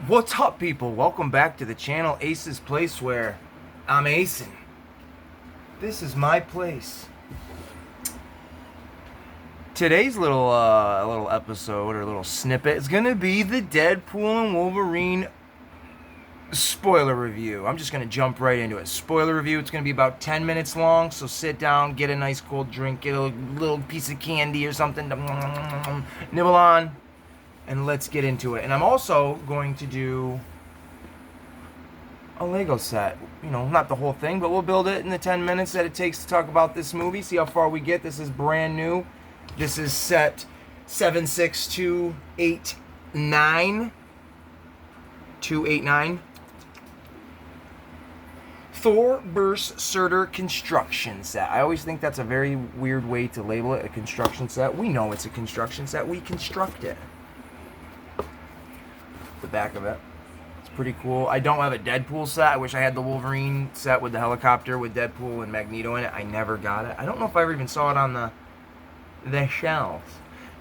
What's up, people? Welcome back to the channel Ace's Place, where I'm acing. This is my place. Today's little episode or little snippet is gonna be the Deadpool and Wolverine spoiler review. I'm just gonna jump right into it. Spoiler review. It's gonna be about 10 minutes long, so sit down, get a nice cold drink, get a little piece of candy or something to nibble on, and let's get into it. And I'm also going to do a Lego set. You know, not the whole thing, but we'll build it in the 10 minutes that it takes to talk about this movie. See how far we get. This is brand new. This is set 76289. 289. Thor Burst Surtur construction set. I always think that's a very weird way to label it, a construction set. We know it's a construction set. We construct it. The back of it. It's pretty cool. I don't have a Deadpool set. I wish I had the Wolverine set with the helicopter with Deadpool and Magneto in it. I never got it. I don't know if I ever even saw it on the shelves.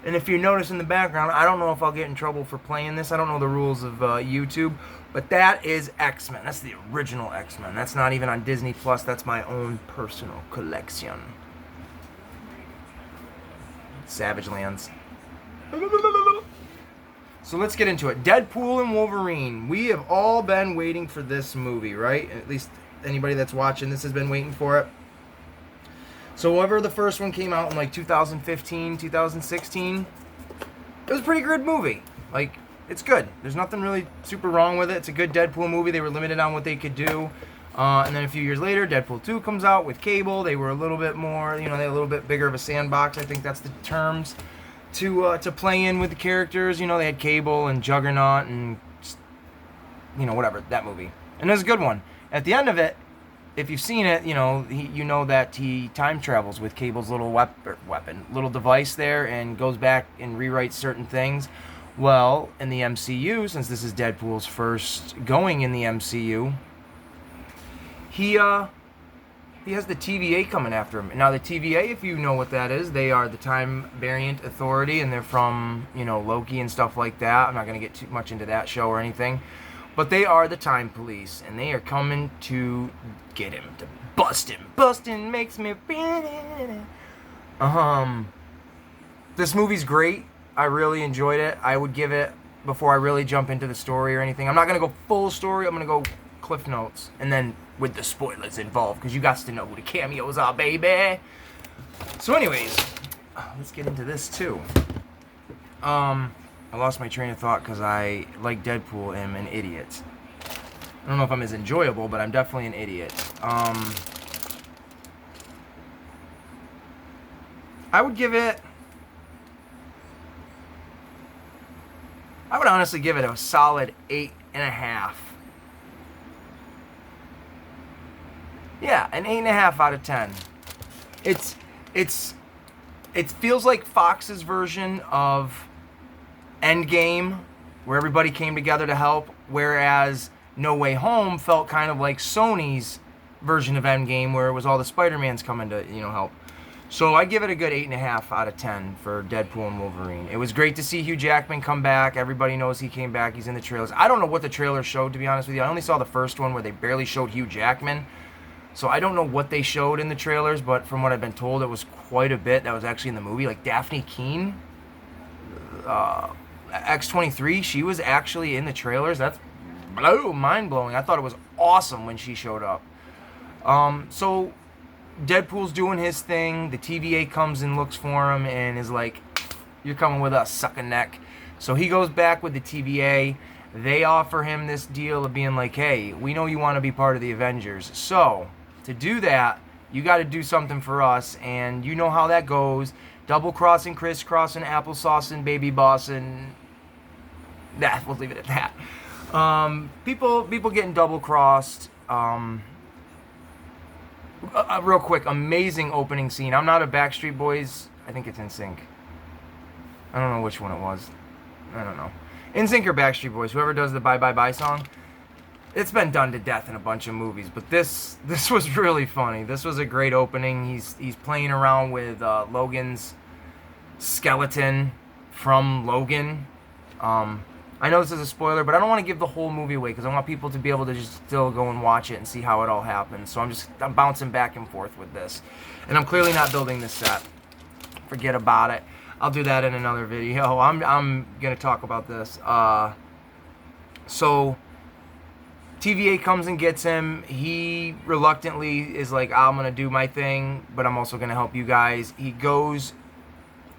And if you notice in the background, I don't know if I'll get in trouble for playing this. I don't know the rules of YouTube. But that is X-Men. That's the original X-Men. That's not even on Disney Plus. That's my own personal collection. Savage Lands. So let's get into it. Deadpool and Wolverine. We have all been waiting for this movie, right? At least anybody that's watching this has been waiting for it. So whenever the first one came out in like 2015, 2016, it was a pretty good movie. Like, it's good. There's nothing really super wrong with it. It's a good Deadpool movie. They were limited on what they could do. And then a few years later, Deadpool 2 comes out with Cable. They were a little bit more, you know, they had a little bit bigger of a sandbox. I think that's the terms to play in with the characters. You know, they had Cable and Juggernaut and, you know, whatever, that movie. And it was a good one. At the end of it, if you've seen it, you know, you know that he time travels with Cable's little little device there, and goes back and rewrites certain things. Well, in the MCU, since this is Deadpool's first going in the MCU, he has the TVA coming after him. Now, the TVA, if you know what that is, they are the Time Variant Authority, and they're from, you know, Loki and stuff like that. I'm not going to get too much into that show or anything. But they are the Time Police, and they are coming to get him, to bust him. Bustin' makes me... This movie's great. I really enjoyed it. I would give it, before I really jump into the story or anything, I'm not going to go full story. I'm going to go Cliff Notes, and then with the spoilers involved, because you got to know who the cameos are, baby. So anyways, let's get into this too. I lost my train of thought because I, like Deadpool, am an idiot. I don't know if I'm as enjoyable, but I'm definitely an idiot. I would give it... I would honestly give it a solid 8.5. Yeah, an 8.5 out of 10. It feels like Fox's version of Endgame, where everybody came together to help, whereas No Way Home felt kind of like Sony's version of Endgame, where it was all the Spider-Mans coming to, you know, help. So I give it a good 8.5 out of 10 for Deadpool and Wolverine. It was great to see Hugh Jackman come back. Everybody knows he came back. He's in the trailers. I don't know what the trailer showed, to be honest with you. I only saw the first one where they barely showed Hugh Jackman. So I don't know what they showed in the trailers, but from what I've been told, it was quite a bit that was actually in the movie. Like Daphne Keane, X-23, she was actually in the trailers. That's mind-blowing. I thought it was awesome when she showed up. So Deadpool's doing his thing. The TVA comes and looks for him and is like, you're coming with us, suck a neck. So he goes back with the TVA. They offer him this deal of being like, hey, we know you want to be part of the Avengers. So to do that, you got to do something for us. And you know how that goes. Double-crossing, crisscrossing, applesaucing, baby bossing. Nah, we'll leave it at that. People getting double-crossed. Real quick, amazing opening scene. I'm not a Backstreet Boys. I think it's NSYNC. I don't know which one it was. I don't know. NSYNC or Backstreet Boys, whoever does the Bye Bye Bye song. It's been done to death in a bunch of movies, but this was really funny. This was a great opening. He's playing around with Logan's skeleton from Logan. I know this is a spoiler, but I don't want to give the whole movie away because I want people to be able to just still go and watch it and see how it all happens. So I'm bouncing back and forth with this. And I'm clearly not building this set. Forget about it. I'll do that in another video. I'm going to talk about this. So TVA comes and gets him. He reluctantly is like, I'm going to do my thing, but I'm also going to help you guys. He goes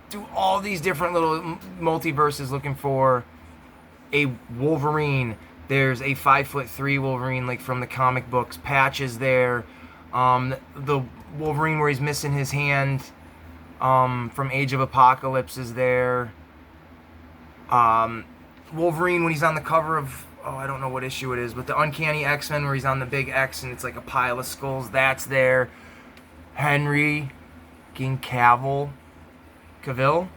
through all these different little multiverses looking for a Wolverine. There's a 5'3" Wolverine, like from the comic books. Patch is there. The Wolverine where he's missing his hand from Age of Apocalypse is there. Wolverine when he's on the cover of, I don't know what issue it is, but the Uncanny X-Men where he's on the big X and it's like a pile of skulls, that's there. Henry Cavill. I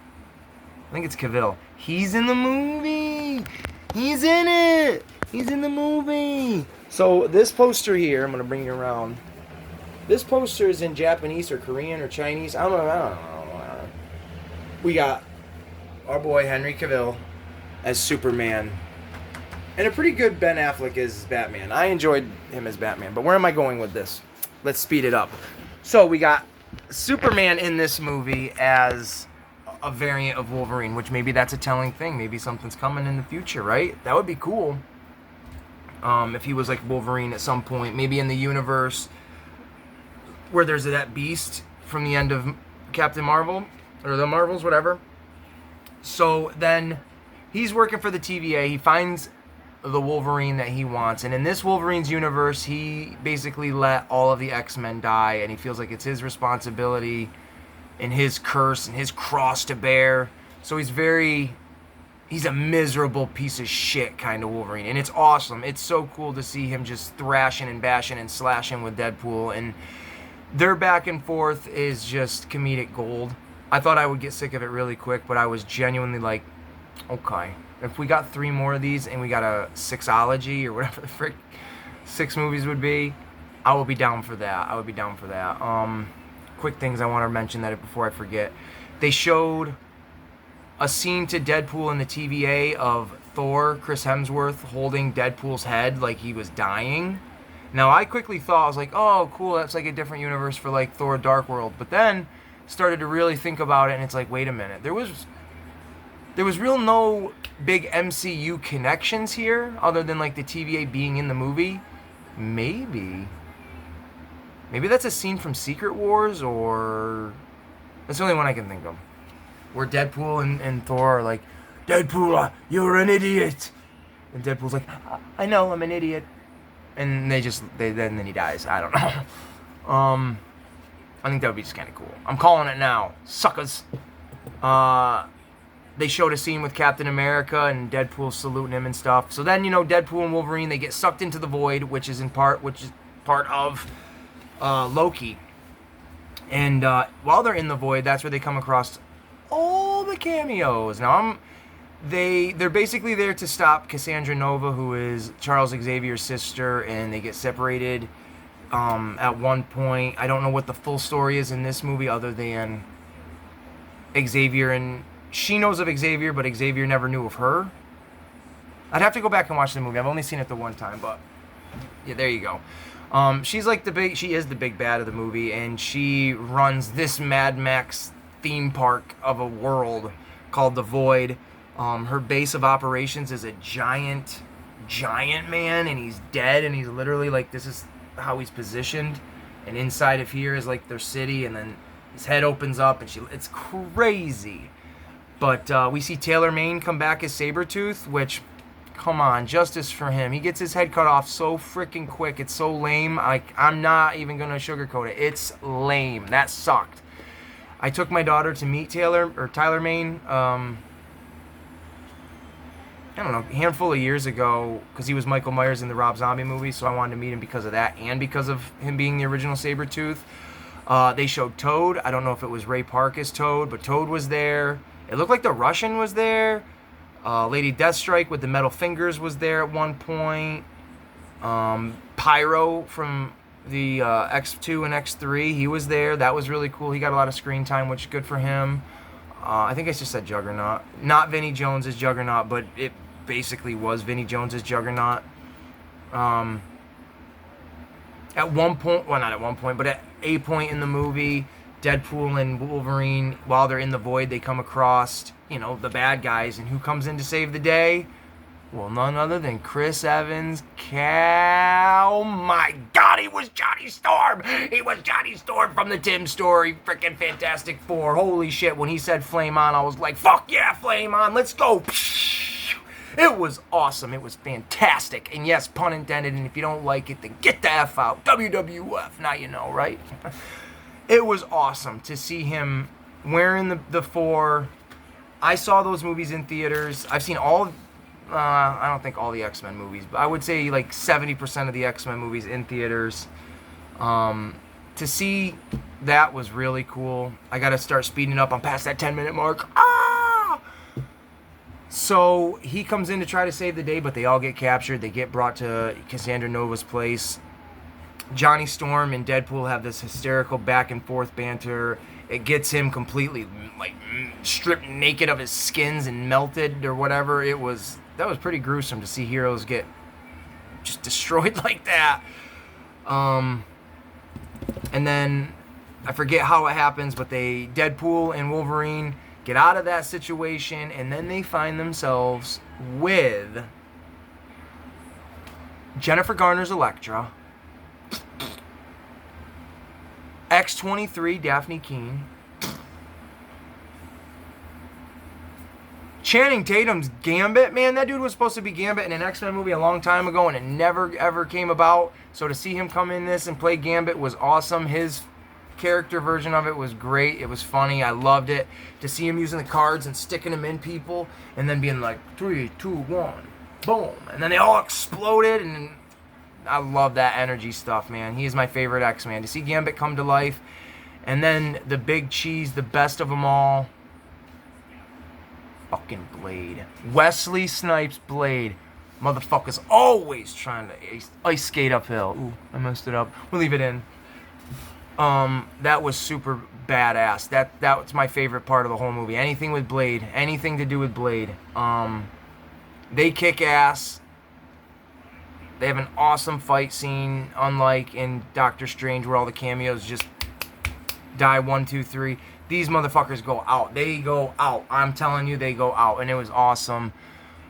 think it's Cavill. He's in the movie. He's in it. He's in the movie. So this poster here, I'm going to bring you around. This poster is in Japanese or Korean or Chinese. I don't know. We got our boy Henry Cavill as Superman. And a pretty good Ben Affleck as Batman. I enjoyed him as Batman. But where am I going with this? Let's speed it up. So we got Superman in this movie as a variant of Wolverine, which maybe that's a telling thing. Maybe something's coming in the future, right? That would be cool. If he was like Wolverine at some point, maybe in the universe where there's that Beast from the end of Captain Marvel, or the Marvels, whatever. So then he's working for the TVA. He finds the Wolverine that he wants, and in this Wolverine's universe, he basically let all of the X-Men die, and he feels like it's his responsibility and his curse and his cross to bear. So he's a miserable piece of shit kind of Wolverine, and it's awesome. It's so cool to see him just thrashing and bashing and slashing with Deadpool, and their back and forth is just comedic gold. I thought I would get sick of it really quick, but I was genuinely like, okay, if we got 3 more of these and we got a sixology or whatever the frick 6 movies would be, I will be down for that. Quick things I want to mention that before I forget. They showed a scene to Deadpool in the TVA of Thor, Chris Hemsworth, holding Deadpool's head like he was dying. Now, I quickly thought, I was like, oh, cool, that's like a different universe for like Thor Dark World. But then started to really think about it, and it's like, wait a minute. There was real no big MCU connections here other than like the TVA being in the movie. Maybe that's a scene from Secret Wars, or that's the only one I can think of, where Deadpool and Thor are like, Deadpool, you're an idiot, and Deadpool's like, I know, I'm an idiot, and then he dies. I don't know. I think that would be just kind of cool. I'm calling it now, suckers. They showed a scene with Captain America and Deadpool saluting him and stuff. So then, Deadpool and Wolverine, they get sucked into the void, which is part of Loki. And while they're in the void, that's where they come across all the cameos. Now, they're basically there to stop Cassandra Nova, who is Charles Xavier's sister, and they get separated at one point. I don't know what the full story is in this movie other than Xavier, and she knows of Xavier, but Xavier never knew of her. I'd have to go back and watch the movie. I've only seen it the one time, but yeah, there you go. She's like she is the big bad of the movie, and she runs this Mad Max theme park of a world called the Void. Her base of operations is a giant man, and he's dead, and he's literally like, this is how he's positioned, and inside of here is like their city, and then his head opens up, and it's crazy. But we see Taylor Mane come back as Sabretooth, which, come on, justice for him. He gets his head cut off so freaking quick. It's so lame. I'm not even going to sugarcoat it. It's lame. That sucked. I took my daughter to meet Tyler Mane, I don't know, a handful of years ago, because he was Michael Myers in the Rob Zombie movie, so I wanted to meet him because of that and because of him being the original Sabretooth. They showed Toad. I don't know if it was Ray Park as Toad, but Toad was there. It looked like the Russian was there. Lady Deathstrike with the metal fingers was there at one point. Pyro from the X2 and X3, he was there. That was really cool. He got a lot of screen time, which is good for him. I think I just said Juggernaut. Not Vinnie Jones as Juggernaut, but basically was Vinnie Jones's Juggernaut. At one point, well, not at one point, but at a point in the movie, Deadpool and Wolverine, while they're in the void, they come across, the bad guys, and who comes in to save the day? Well, none other than Chris Evans. Oh my God, he was Johnny Storm. He was Johnny Storm from the Tim Story, freaking Fantastic Four. Holy shit, when he said flame on, I was like, fuck yeah, flame on, let's go. It was awesome. It was fantastic. And yes, pun intended, and if you don't like it, then get the F out. WWF, now you know, right? It was awesome to see him wearing the four. I saw those movies in theaters. I've seen I don't think all the X-Men movies, but I would say like 70% of the X-Men movies in theaters. To see that was really cool. I got to start speeding up. I'm past that 10-minute mark. So he comes in to try to save the day, but they all get captured. They get brought to Cassandra Nova's place. Johnny Storm and Deadpool have this hysterical back and forth banter. It gets him completely stripped naked of his skins and melted or whatever. That was pretty gruesome to see heroes get just destroyed like that. And then I forget how it happens, but Deadpool and Wolverine get out of that situation, and then they find themselves with Jennifer Garner's Elektra, X-23 Daphne Keene, Channing Tatum's Gambit. Man, that dude was supposed to be Gambit in an X-Men movie a long time ago, and it never ever came about. So to see him come in this and play Gambit was awesome. His character version of it was great. It was funny. I loved it. To see him using the cards and sticking them in people and then being like 3, 2, 1, boom, and then they all exploded, and I love that energy stuff, man. He is my favorite X-Man. To see Gambit come to life, and then the big cheese, the best of them all, fucking Blade. Wesley Snipes' Blade. Motherfucker's always trying to ice skate uphill. Ooh, I messed it up. We'll leave it in. That was super badass. That's my favorite part of the whole movie. Anything with Blade, anything to do with Blade. They kick ass. They have an awesome fight scene, unlike in Doctor Strange where all the cameos just die 1, 2, 3. These motherfuckers go out. They go out. I'm telling you, they go out, and it was awesome.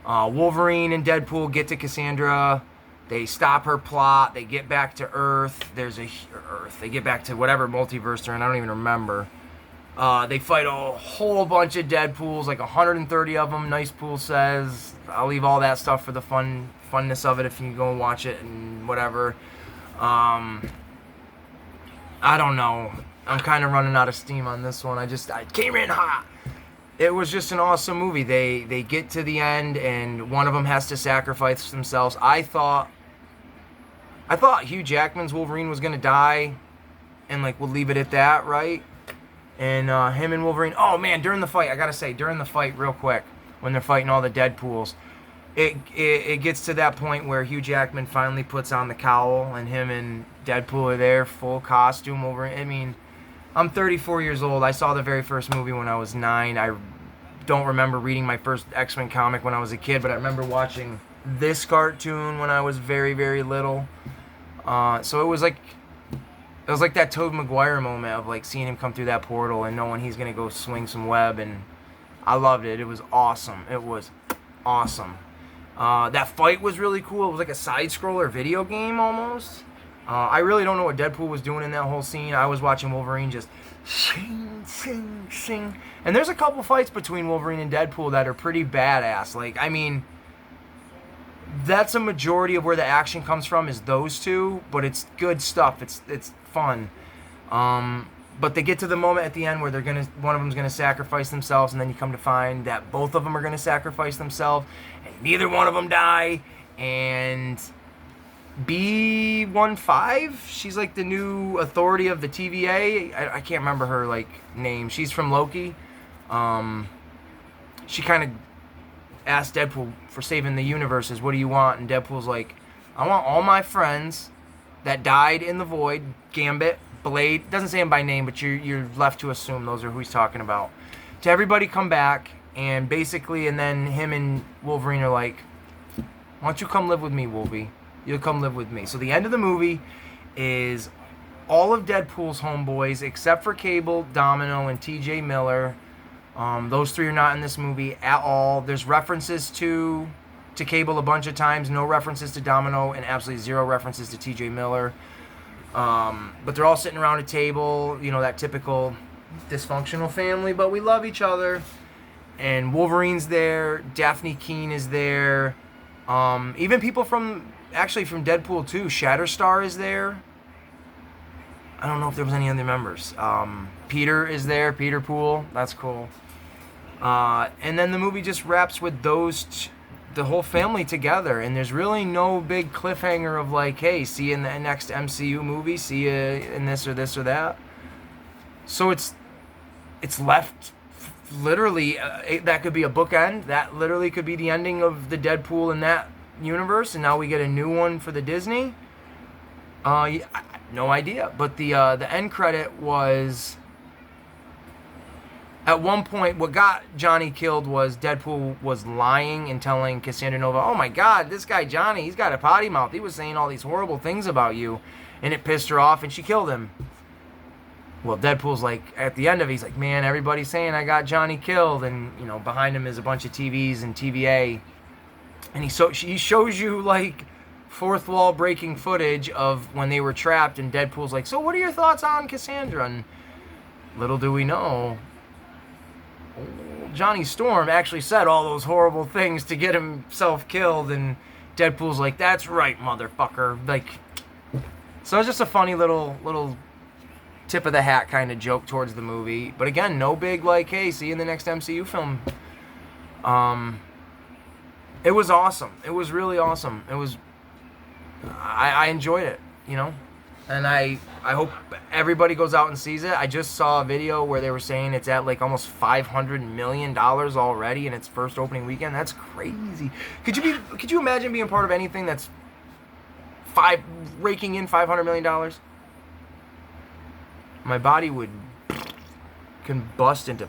Wolverine and Deadpool get to Cassandra. They stop her plot. They get back to Earth. They get back to whatever multiverse they're in. I don't even remember. They fight a whole bunch of Deadpools, like 130 of them. Nice Pool says. I'll leave all that stuff for the funness of it if you go and watch it and whatever. I don't know. I'm kind of running out of steam on this one. I came in hot. It was just an awesome movie. They get to the end, and one of them has to sacrifice themselves. I thought Hugh Jackman's Wolverine was gonna die, and we'll leave it at that, right? And him and Wolverine. Oh man, during the fight, I gotta say, real quick, when they're fighting all the Deadpools, it gets to that point where Hugh Jackman finally puts on the cowl, and him and Deadpool are there, full costume. Wolverine. I mean, I'm 34 years old. I saw the very first movie when I was 9. I don't remember reading my first X-Men comic when I was a kid, but I remember watching this cartoon when I was very, very little. So it was like that Tobey Maguire moment of seeing him come through that portal and knowing he's gonna go swing some web, and I loved it. It was awesome. It was awesome. That fight was really cool. It was like a side-scroller video game almost. I really don't know what Deadpool was doing in that whole scene. I was watching Wolverine just sing, sing, sing. And there's a couple fights between Wolverine and Deadpool that are pretty badass. That's a majority of where the action comes from is those two, but it's good stuff. It's fun. But they get to the moment at the end where one of them's gonna sacrifice themselves, and then you come to find that both of them are gonna sacrifice themselves, and neither one of them die. And B15, she's the new authority of the TVA. I can't remember her name. She's from Loki. She kind of asked Deadpool for saving the universes, what do you want? And Deadpool's like, I want all my friends that died in the void, Gambit, Blade, doesn't say him by name, but you're left to assume those are who he's talking about. To everybody come back, And basically, and then him and Wolverine are like, why don't you come live with me, Wolvie? You'll come live with me. So the end of the movie is all of Deadpool's homeboys, except for Cable, Domino, and T.J. Miller. Those three are not in this movie at all. There's references to Cable a bunch of times. No references to Domino, and absolutely zero references to T.J. Miller. But they're all sitting around a table. You know, that typical dysfunctional family, but we love each other. And Wolverine's there. Daphne Keane is there. Even people from Deadpool 2. Shatterstar is there. I don't know if there was any other members. Peter is there. Peter Poole. That's cool. And then the movie just wraps with the whole family together. And there's really no big cliffhanger of like, hey, see you in the next MCU movie. See you in this or this or that. So it's left literally, that could be a bookend. That literally could be the ending of the Deadpool in that universe. And now we get a new one for the Disney. No idea. But the end credit was, at one point, what got Johnny killed was Deadpool was lying and telling Cassandra Nova, oh my God, this guy Johnny, he's got a potty mouth. He was saying all these horrible things about you. And it pissed her off and she killed him. Well, Deadpool's like, at the end of it, he's like, man, everybody's saying I got Johnny killed. And, you know, behind him is a bunch of TVs and TVA. And he shows you, like, fourth wall breaking footage of when they were trapped. And Deadpool's like, so what are your thoughts on Cassandra? And little do we know, Johnny Storm actually said all those horrible things to get himself killed. And Deadpool's like, that's right, motherfucker. Like, so it's just a funny little tip of the hat kind of joke towards the movie. But again, no big like, hey, see you in the next MCU film. It was awesome. It was really awesome. It was, I enjoyed it, you know. And I hope everybody goes out and sees it. I just saw a video where they were saying it's at like almost $500 million already in its first opening weekend. That's crazy. Could you imagine being part of anything that's raking in $500 million? My body would combust into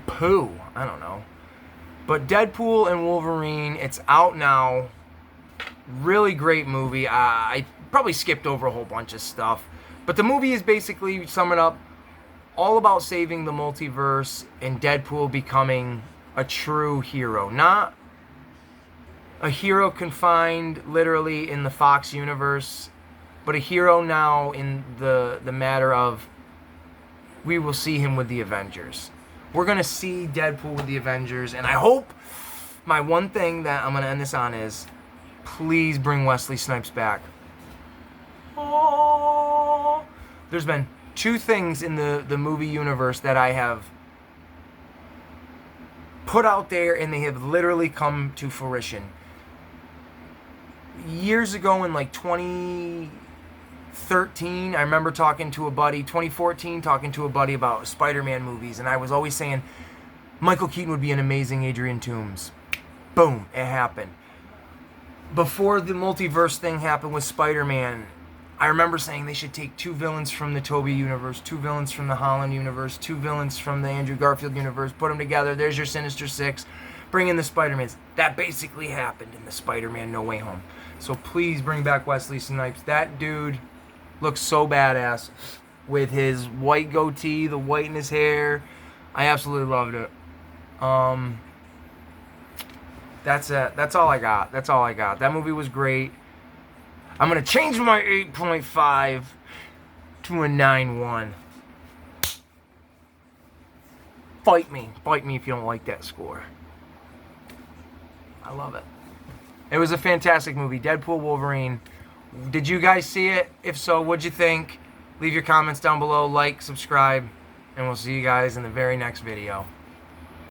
poo. I don't know. But Deadpool and Wolverine, it's out now. Really great movie. I probably skipped over a whole bunch of stuff. But the movie is basically, summing up, all about saving the multiverse and Deadpool becoming a true hero. Not a hero confined literally in the Fox universe, but a hero now in the matter of we will see him with the Avengers. We're going to see Deadpool with the Avengers. And I hope, my one thing that I'm going to end this on is, please bring Wesley Snipes back. Oh. There's been two things in the movie universe that I have put out there and they have literally come to fruition. Years ago in like 2013, I remember talking to a buddy, 2014, talking to a buddy about Spider-Man movies, and I was always saying Michael Keaton would be an amazing Adrian Toomes. Boom, it happened. Before the multiverse thing happened with Spider-Man, I remember saying they should take two villains from the Tobey universe, two villains from the Holland universe, two villains from the Andrew Garfield universe, put them together, there's your Sinister Six, bring in the Spider-Mans. That basically happened in the Spider-Man No Way Home. So please bring back Wesley Snipes. That dude looks so badass with his white goatee, the white in his hair. I absolutely loved it. That's it. That's all I got. That's all I got. That movie was great. I'm going to change my 8.5 to a 9.1. Fight me. Fight me if you don't like that score. I love it. It was a fantastic movie. Deadpool, Wolverine. Did you guys see it? If so, what'd you think? Leave your comments down below. Like, subscribe, and we'll see you guys in the very next video.